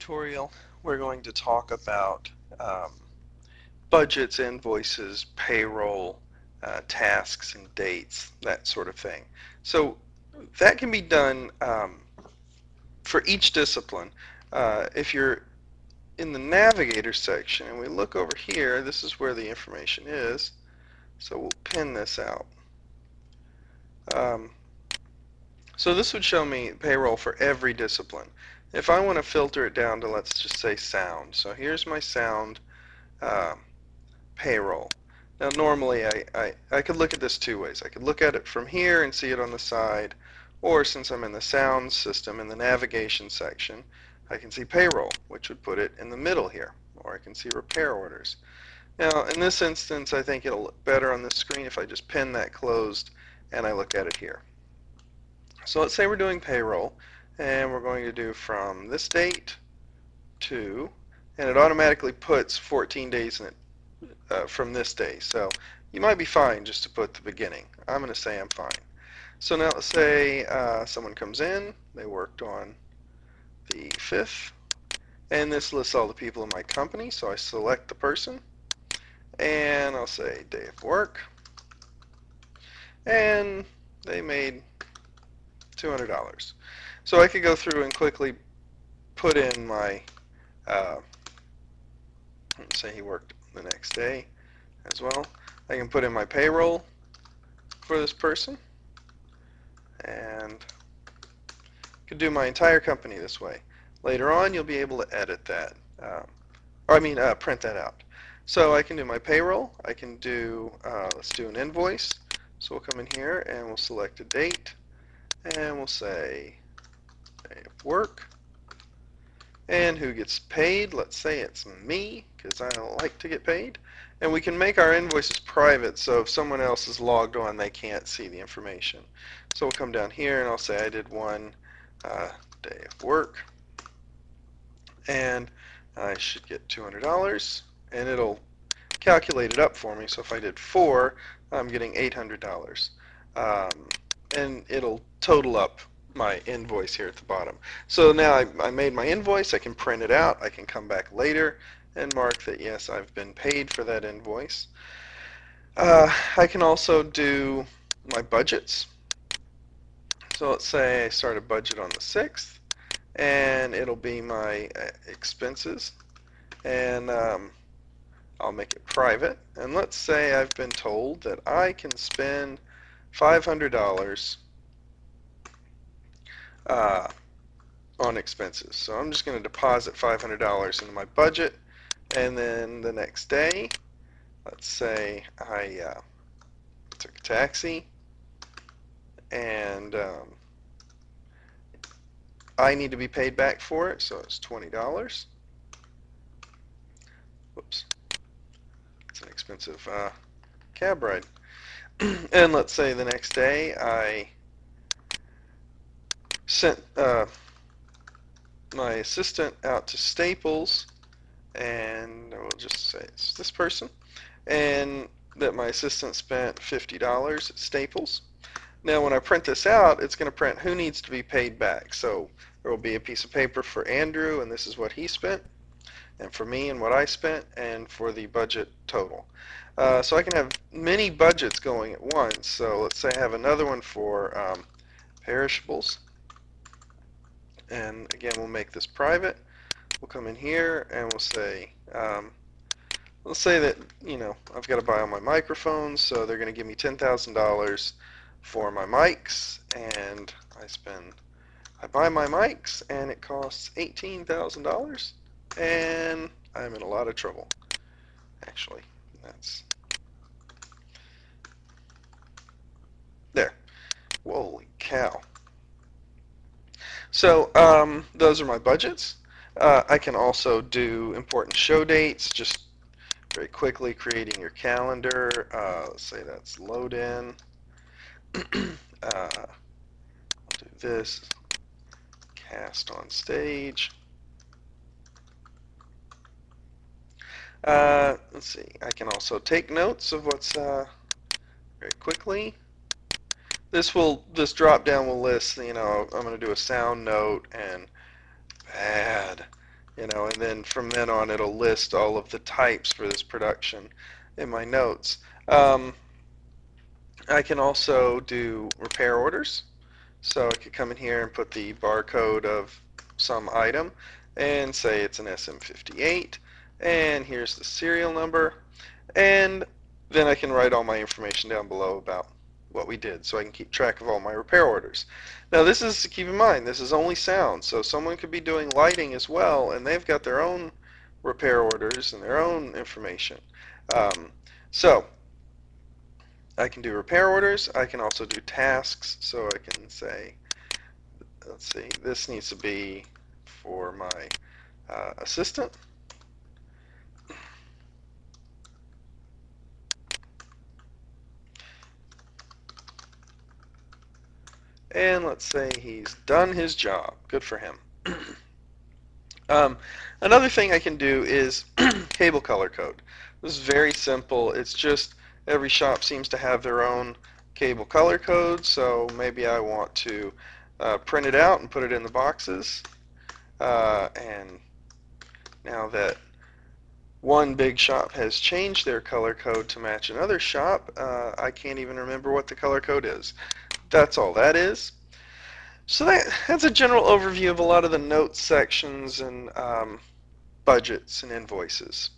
tutorial, we're going to talk about budgets, invoices, payroll, tasks and dates, that sort of thing. So that can be done for each discipline. If you're in the Navigator section and we look over here, this is where the information is. So we'll pin this out. So this would show me payroll for every discipline. If I want to filter it down to, let's just say, sound. So here's my sound payroll. Now normally I could look at this two ways. I could look at it from here and see it on the side, or since I'm in the sound system in the navigation section, I can see payroll, which would put it in the middle here, or I can see repair orders. Now in this instance I think it'll look better on the screen if I just pin that closed and I look at it here. So let's say we're doing payroll and we're going to do from this date to, and it automatically puts 14 days in it from this day. So you might be fine just to put the beginning. I'm going to say I'm fine. So now let's say someone comes in, they worked on the 5th, and this lists all the people in my company, so I select the person, and I'll say day of work, and they made $200. So I could go through and quickly put in my, let's say he worked the next day as well. I can put in my payroll for this person, and could do my entire company this way. Later on you'll be able to edit that, print that out. So I can do my payroll, I can do, let's do an invoice. So we'll come in here and we'll select a date, and we'll say day of work, and who gets paid. Let's say it's me, because I don't like to get paid. And we can make our invoices private, so if someone else is logged on, they can't see the information. So we'll come down here and I'll say I did one day of work, and I should get $200, and it'll calculate it up for me. So if I did 4, I'm getting $800, and it'll total up my invoice here at the bottom. So now I made my invoice, I can print it out, I can come back later and mark that yes, I've been paid for that invoice. I can also do my budgets. So let's say I start a budget on the 6th, and it'll be my expenses, and I'll make it private. And let's say I've been told that I can spend $500 on expenses. So I'm just going to deposit $500 into my budget, and then the next day, let's say I took a taxi, and I need to be paid back for it, so it's $20. Whoops, it's an expensive cab ride. And let's say the next day I sent my assistant out to Staples, and we'll just say it's this person, and that my assistant spent $50 at Staples. Now when I print this out, it's going to print who needs to be paid back. So there will be a piece of paper for Andrew, and this is what he spent, and for me and what I spent, and for the budget total. So I can have many budgets going at once. So let's say I have another one for perishables, and again we'll make this private. We'll come in here and we'll say, let's say that, you know, I've got to buy all my microphones, so they're going to give me $10,000 for my mics, and I buy my mics and it costs $18,000, and I'm in a lot of trouble. Actually, that's there. Holy cow. So those are my budgets. I can also do important show dates, just very quickly creating your calendar. Let's say that's load in. I'll do this, cast on stage. Let's see, I can also take notes of what's very quickly. This drop down will list, you know, I'm going to do a sound note and bad you know, and then from then on it'll list all of the types for this production in my notes. I can also do repair orders. So I could come in here and put the barcode of some item and say it's an SM58, and here's the serial number, and then I can write all my information down below about what we did so I can keep track of all my repair orders. Now this is, keep in mind, this is only sound, so someone could be doing lighting as well and they've got their own repair orders and their own information. So I can do repair orders. I can also do tasks, so I can say, let's see, this needs to be for my assistant. And let's say he's done his job. Good for him. Another thing I can do is cable color code. This is very simple. It's just every shop seems to have their own cable color code, so maybe I want to print it out and put it in the boxes. And now that one big shop has changed their color code to match another shop, I can't even remember what the color code is. That's all that is. So that's a general overview of a lot of the notes sections and budgets and invoices.